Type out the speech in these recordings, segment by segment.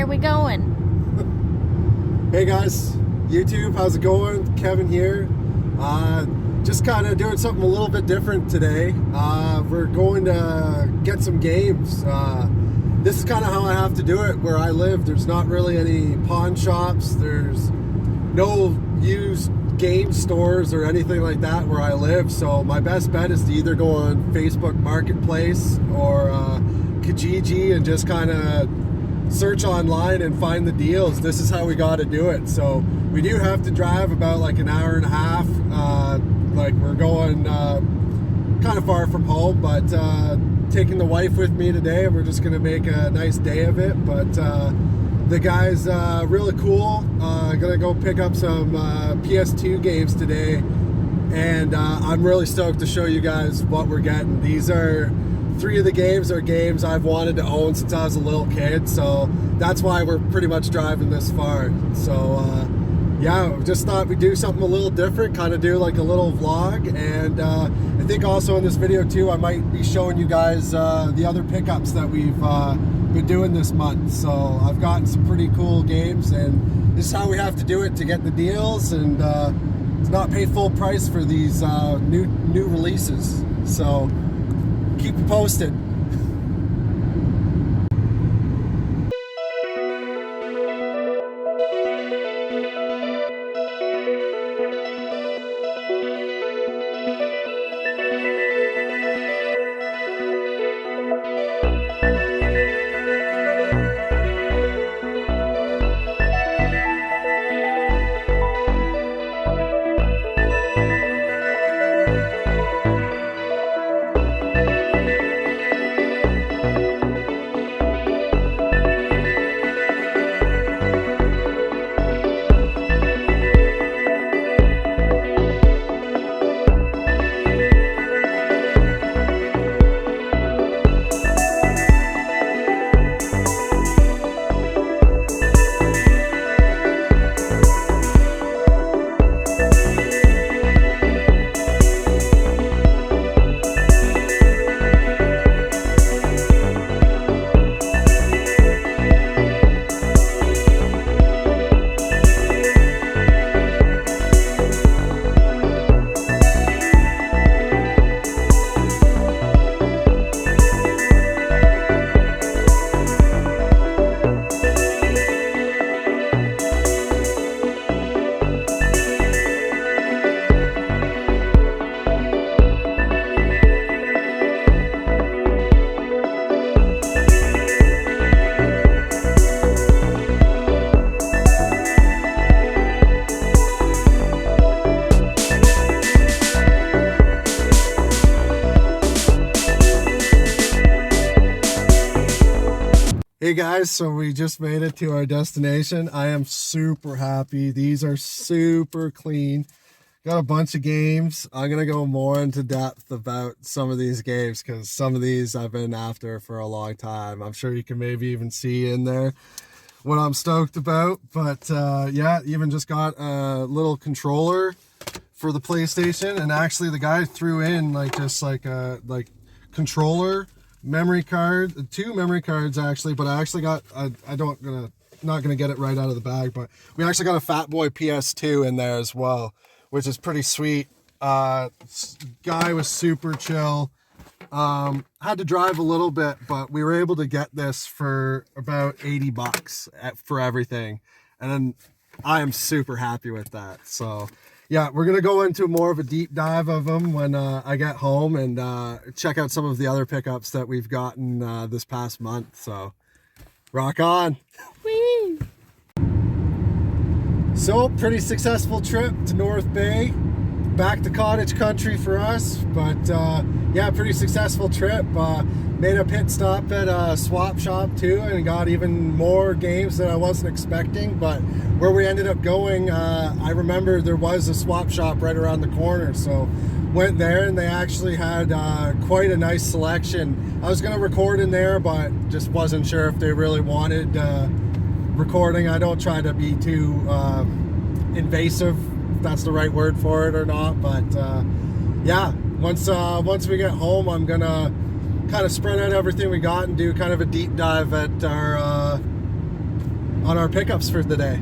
Where are we going? Hey guys, YouTube, how's it going? Kevin here. Just kind of doing something a little bit different today. We're going to get some games. This is kind of how I have to do it where I live. There's not really any pawn shops. There's no used game stores or anything like that where I live. So my best bet is to either go on Facebook Marketplace or Kijiji and just kind of search online and find the deals. This is how we got to do it. So we do have to drive about like an hour and a half. Like we're going kind of far from home, but taking the wife with me today, and we're just gonna make a nice day of it. But the guy's really cool. Gonna go pick up some PS2 games today, and I'm really stoked to show you guys what we're getting. These are three of the games are games I've wanted to own since I was a little kid, so that's why we're pretty much driving this far. So yeah, just thought we'd do something a little different, kind of do like a little vlog. And I think also in this video too, I might be showing you guys the other pickups that we've been doing this month. So I've gotten some pretty cool games, and this is how we have to do it to get the deals and to not pay full price for these new releases. So keep you posted. Hey guys, so we just made it to our destination. I am super happy. These are super clean. Got a bunch of games. I'm gonna go more into depth about some of these games because some of these I've been after for a long time. I'm sure you can maybe even see in there what I'm stoked about. But yeah, even just got a little controller for the PlayStation, and actually the guy threw in like just like a controller, memory card, 2 memory cards actually, but I actually got not gonna get it right out of the bag, but we actually got a Fat Boy PS2 in there as well, which is pretty sweet. Guy was super chill. Had to drive a little bit, but we were able to get this for about 80 bucks for everything, and then I am super happy with that. So yeah, we're gonna go into more of a deep dive of them when I get home, and check out some of the other pickups that we've gotten this past month. So rock on. Whee! So pretty successful trip to North Bay, back to cottage country for us, but yeah, pretty successful trip. Made a pit stop at a swap shop too, and got even more games than I wasn't expecting. But where we ended up going, I remember there was a swap shop right around the corner, so went there, and they actually had quite a nice selection. I was gonna record in there, but just wasn't sure if they really wanted recording. I don't try to be too invasive, if that's the right word for it or not, but yeah, once we get home, I'm gonna kind of spread out everything we got and do kind of a deep dive at our on our pickups for the day.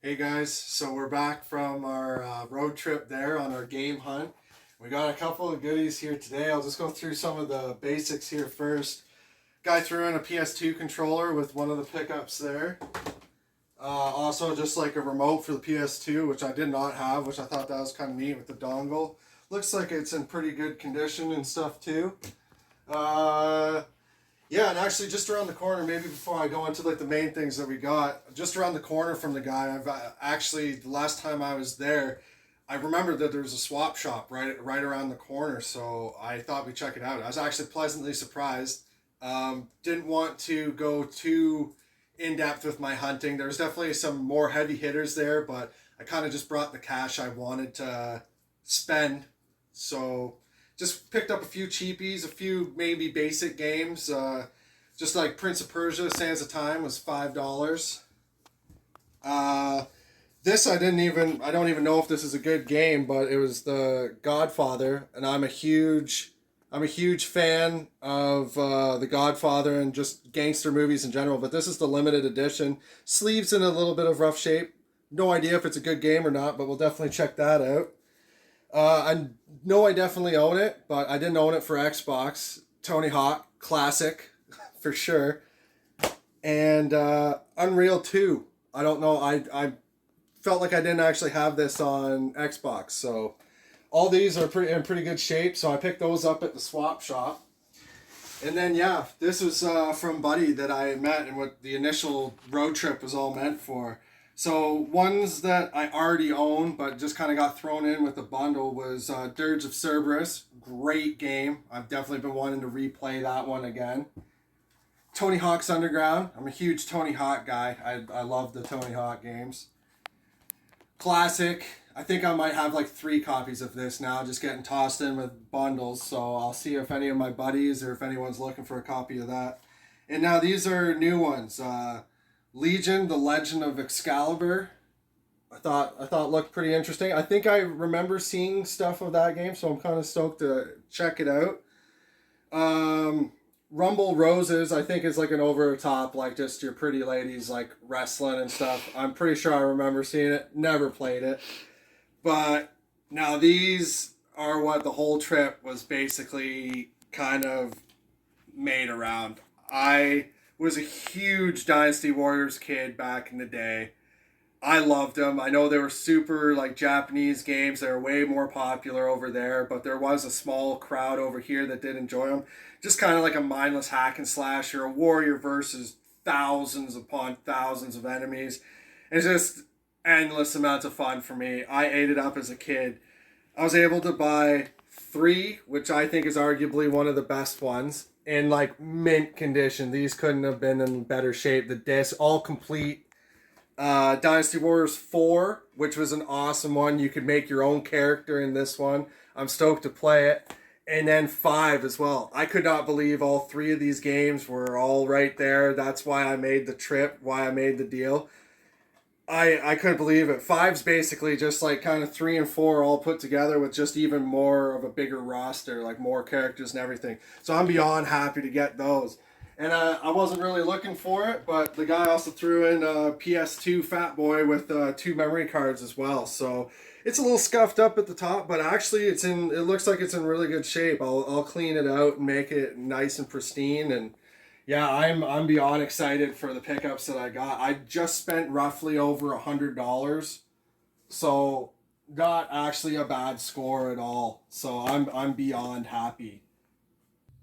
Hey guys, so we're back from our road trip there on our game hunt. We got a couple of goodies here today. I'll just go through some of the basics here first. Guy threw in a PS2 controller with one of the pickups there. Also just like a remote for the PS2, which I did not have, which I thought that was kind of neat with the dongle. Looks like it's in pretty good condition and stuff too. Yeah, and actually just around the corner, maybe before I go into like the main things that we got, just around the corner from the guy, I've actually, the last time I was there, I remembered that there was a swap shop right around the corner, so I thought we'd check it out. I was actually pleasantly surprised. Didn't want to go too in-depth with my hunting. There was definitely some more heavy hitters there, but I kind of just brought the cash I wanted to spend, so just picked up a few cheapies, a few maybe basic games. Just like Prince of Persia, Sands of Time was $5. This I don't even know if this is a good game, but it was The Godfather, and I'm a huge fan of The Godfather and just gangster movies in general, but this is the limited edition. Sleeves in a little bit of rough shape. No idea if it's a good game or not, but we'll definitely check that out. I know I definitely own it, but I didn't own it for Xbox. Tony Hawk, classic, for sure. And Unreal 2. I don't know, I felt like I didn't actually have this on Xbox, so all these are in pretty good shape, so I picked those up at the swap shop. And then, yeah, this was from Buddy that I met and what the initial road trip was all meant for. So ones that I already own but just kind of got thrown in with the bundle was Dirge of Cerberus. Great game. I've definitely been wanting to replay that one again. Tony Hawk's Underground. I'm a huge Tony Hawk guy. I love the Tony Hawk games. Classic. I think I might have like 3 copies of this now, just getting tossed in with bundles. So I'll see if any of my buddies or if anyone's looking for a copy of that. And now these are new ones. Legion, The Legend of Excalibur. I thought looked pretty interesting. I think I remember seeing stuff of that game, so I'm kind of stoked to check it out. Rumble Roses, I think is like an over the top, like just your pretty ladies like wrestling and stuff. I'm pretty sure I remember seeing it. Never played it. But now these are what the whole trip was basically kind of made around. I was a huge Dynasty Warriors kid back in the day. I loved them. I know they were super like Japanese games. They're way more popular over there, but there was a small crowd over here that did enjoy them. Just kind of like a mindless hack and slash. You're a warrior versus thousands upon thousands of enemies. It's just endless amounts of fun for me. I ate it up as a kid. I was able to buy three, which I think is arguably one of the best ones, in like mint condition. These couldn't have been in better shape. The disc, all complete. Dynasty Warriors 4, which was an awesome one. You could make your own character in this one. I'm stoked to play it. And then 5 as well. I could not believe all three of these games were all right there. That's why I made the trip, why I made the deal. I couldn't believe it. 5's basically just like kind of 3 and 4 all put together with just even more of a bigger roster, like more characters and everything. So I'm beyond happy to get those. And I wasn't really looking for it, but the guy also threw in a PS2 Fat Boy with 2 memory cards as well. So it's a little scuffed up at the top, but actually it looks like it's in really good shape. I'll clean it out and make it nice and pristine. And yeah, I'm beyond excited for the pickups that I got. I just spent roughly over $100, so not actually a bad score at all. So I'm beyond happy.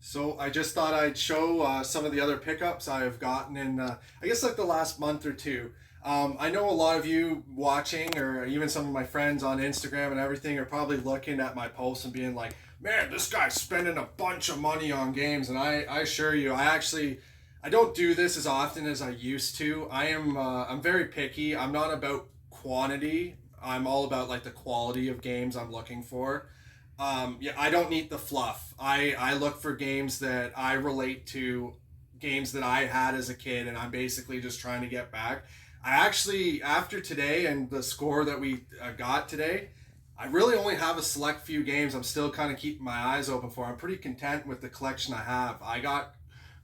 So I just thought I'd show some of the other pickups I've gotten in, I guess like the last month or two. I know a lot of you watching, or even some of my friends on Instagram and everything, are probably looking at my posts and being like, man, this guy's spending a bunch of money on games. And I assure you, I don't do this as often as I used to. I'm very picky. I'm not about quantity. I'm all about like the quality of games I'm looking for. Yeah, I don't need the fluff. I look for games that I relate to, games that I had as a kid, and I'm basically just trying to get back. I actually, after today and the score that we got today, I really only have a select few games I'm still kind of keeping my eyes open for. I'm pretty content with the collection I have. I got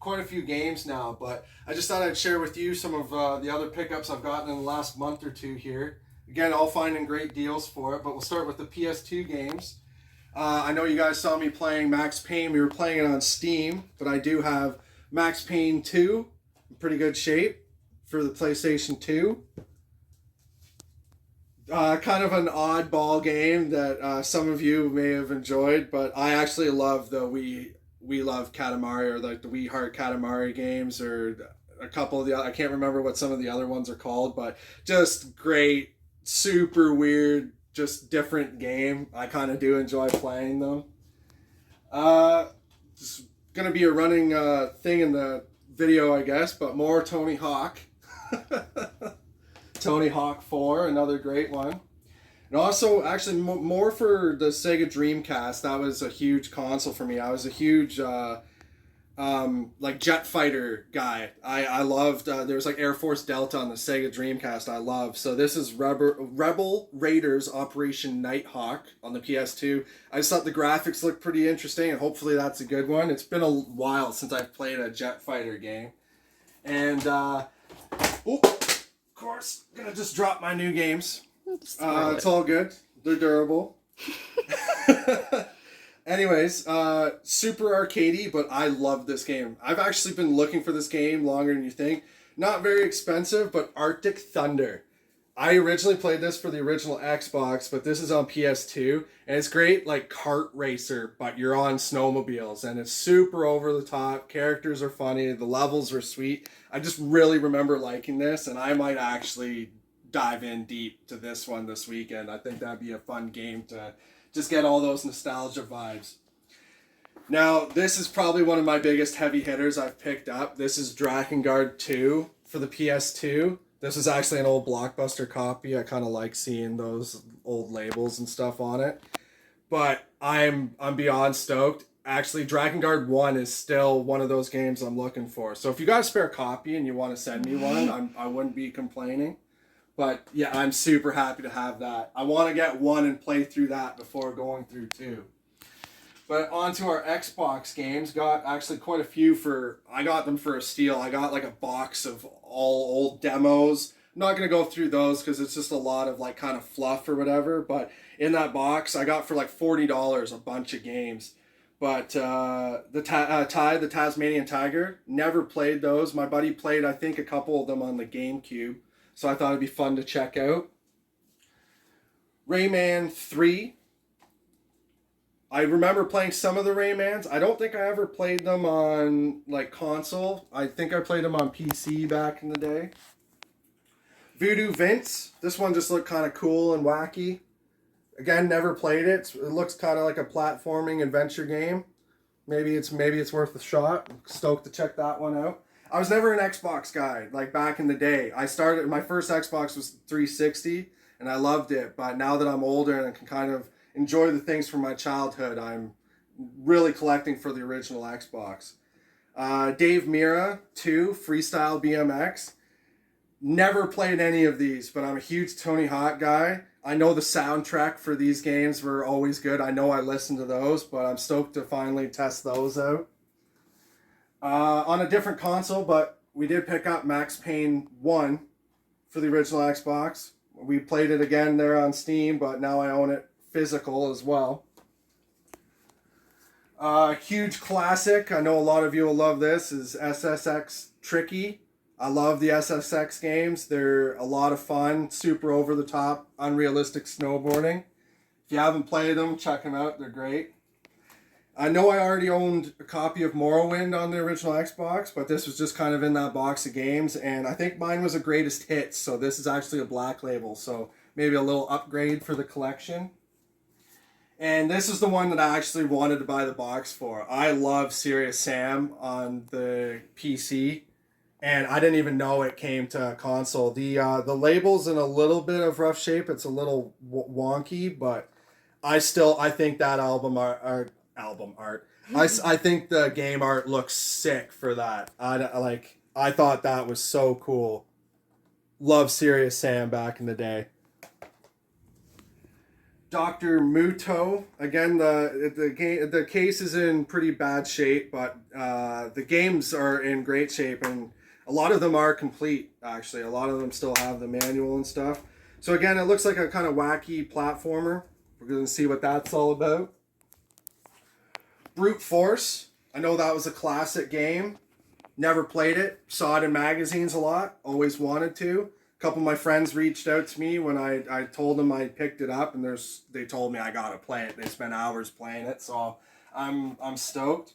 quite a few games now, but I just thought I'd share with you some of the other pickups I've gotten in the last month or two here. Again, all finding great deals for it, but we'll start with the PS2 games. I know you guys saw me playing Max Payne. We were playing it on Steam, but I do have Max Payne 2 in pretty good shape for the PlayStation 2. Kind of an oddball game that some of you may have enjoyed, but I actually love the We Love Katamari, or like the We Heart Katamari games, or a couple of the I can't remember what some of the other ones are called, but just great, super weird, just different game. I kind of do enjoy playing them. It's gonna be a running thing in the video, I guess, but more Tony Hawk. Tony Hawk 4, another great one. And also, actually, more for the Sega Dreamcast. That was a huge console for me. I was a huge like jet fighter guy. I loved, there was like Air Force Delta on the Sega Dreamcast I love. So this is Rebel Raiders Operation Nighthawk on the PS2. I just thought the graphics looked pretty interesting, and hopefully that's a good one. It's been a while since I've played a jet fighter game. And, of course, gonna just drop my new games. It's all good. They're durable. Anyways, super arcadey, but I love this game. I've actually been looking for this game longer than you think. Not very expensive, but Arctic Thunder. I originally played this for the original Xbox, but this is on PS2, and it's great, like kart racer, but you're on snowmobiles, and it's super over the top. Characters are funny, the levels are sweet. I just really remember liking this, and I might actually dive in deep to this one this weekend. I think that'd be a fun game to just get all those nostalgia vibes. Now, this is probably one of my biggest heavy hitters I've picked up. This is Drakengard 2 for the PS2. This is actually an old Blockbuster copy. I kind of like seeing those old labels and stuff on it. But I'm beyond stoked. Actually, Drakengard 1 is still one of those games I'm looking for. So if you got a spare copy and you want to send me one, I wouldn't be complaining. But yeah, I'm super happy to have that. I want to get 1 and play through that before going through 2. But on to our Xbox games. Got actually quite a few I got them for a steal. I got like a box of all old demos. I'm not going to go through those because it's just a lot of like kind of fluff or whatever. But in that box, I got for like $40 a bunch of games. But the Tasmanian Tiger, never played those. My buddy played, I think, a couple of them on the GameCube. so I thought it'd be fun to check out. Rayman 3. I remember playing some of the Raymans. I don't think I ever played them on like console. I think I played them on PC back in the day. Voodoo Vince. This one just looked kind of cool and wacky. Again, never played it. It looks kind of like a platforming adventure game. Maybe it's worth a shot. I'm stoked to check that one out. I was never an Xbox guy like back in the day. My first Xbox was 360 and I loved it. But now that I'm older and I can kind of enjoy the things from my childhood, I'm really collecting for the original Xbox. Dave Mirra 2, Freestyle BMX. Never played any of these, but I'm a huge Tony Hawk guy. I know the soundtrack for these games were always good. I know I listened to those, but I'm stoked to finally test those out. On a different console, but we did pick up Max Payne 1 for the original Xbox. We played it again there on Steam, but now I own it physical as well. Huge classic, I know a lot of you will love this, is SSX Tricky. I love the SSX games. They're a lot of fun, super over the top, unrealistic snowboarding. If you haven't played them, check them out, they're great. I know I already owned a copy of Morrowind on the original Xbox, but this was just kind of in that box of games, and I think mine was a greatest hits, so this is actually a black label, so maybe a little upgrade for the collection. And this is the one that I actually wanted to buy the box for. I love Serious Sam on the PC, and I didn't even know it came to console. The label's in a little bit of rough shape. It's a little wonky, but I think that album art. I think the game art looks sick for that. I thought that was so cool. Love Serious Sam back in the day. Dr. Muto. Again, the case is in pretty bad shape, but the games are in great shape, and a lot of them are complete, actually. A lot of them still have the manual and stuff. So again, it looks like a kind of wacky platformer. We're going to see what that's all about. Brute Force. I know that was a classic game. Never played it. Saw it in magazines a lot. Always wanted to. A couple of my friends reached out to me when I told them I picked it up, and they told me I gotta play it. They spent hours playing it, so I'm stoked.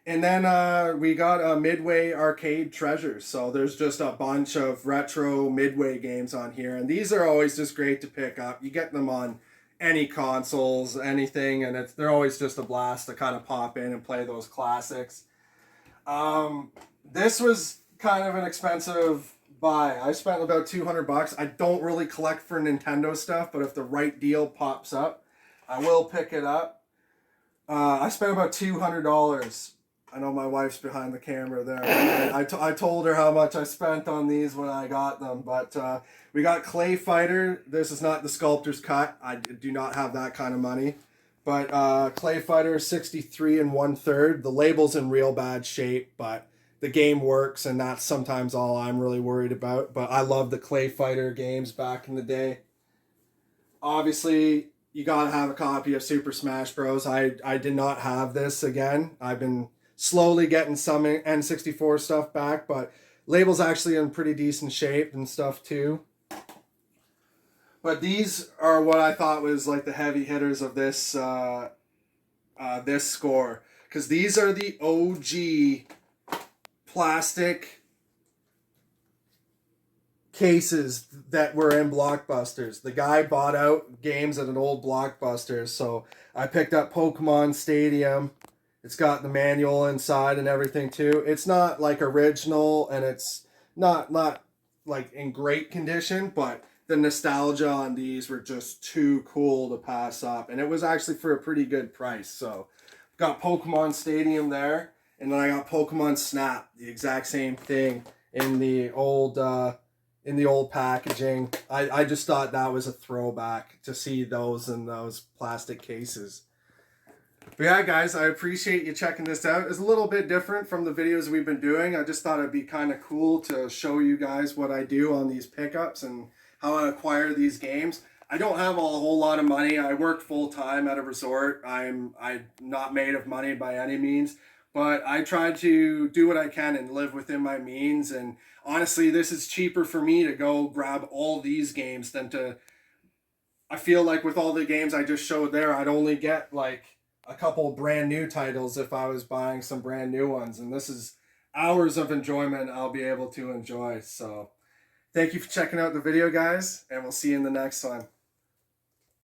And then we got a Midway Arcade Treasures. So there's just a bunch of retro Midway games on here, and these are always just great to pick up. You get them on any consoles, anything, and they're always just a blast to kind of pop in and play those classics. This was kind of an expensive buy. I spent about $200. I don't really collect for Nintendo stuff, but if the right deal pops up, I will pick it up. I spent about $200. I know my wife's behind the camera there. I told her how much I spent on these when I got them, but we got Clay Fighter. This is not the sculptor's cut. I do not have that kind of money. But Clay Fighter 63 1/3. The label's in real bad shape, but the game works, and that's sometimes all I'm really worried about. But I love the Clay Fighter games back in the day. Obviously, you gotta have a copy of Super Smash Bros. I did not have this again. I've been slowly getting some N64 stuff back, but label's actually in pretty decent shape and stuff too. But these are what I thought was like the heavy hitters of this this score, because these are the OG plastic cases that were in Blockbusters. The guy bought out games at an old Blockbuster, so I picked up Pokemon Stadium. It's got the manual inside and everything too. It's not like original, and it's not like in great condition, but the nostalgia on these were just too cool to pass up, and it was actually for a pretty good price. So got Pokemon Stadium there, and then I got Pokemon Snap, the exact same thing in the old packaging. I just thought that was a throwback to see those in those plastic cases. But yeah, guys, I appreciate you checking this out. It's a little bit different from the videos we've been doing. I just thought it'd be kind of cool to show you guys what I do on these pickups and how I acquire these games. I don't have a whole lot of money. I work full time at a resort. I'm not made of money by any means, but I try to do what I can and live within my means. And honestly, this is cheaper for me to go grab all these games than to. I feel like with all the games I just showed there, I'd only get like a couple brand new titles if I was buying some brand new ones. And this is hours of enjoyment I'll be able to enjoy. So thank you for checking out the video, guys, and we'll see you in the next one.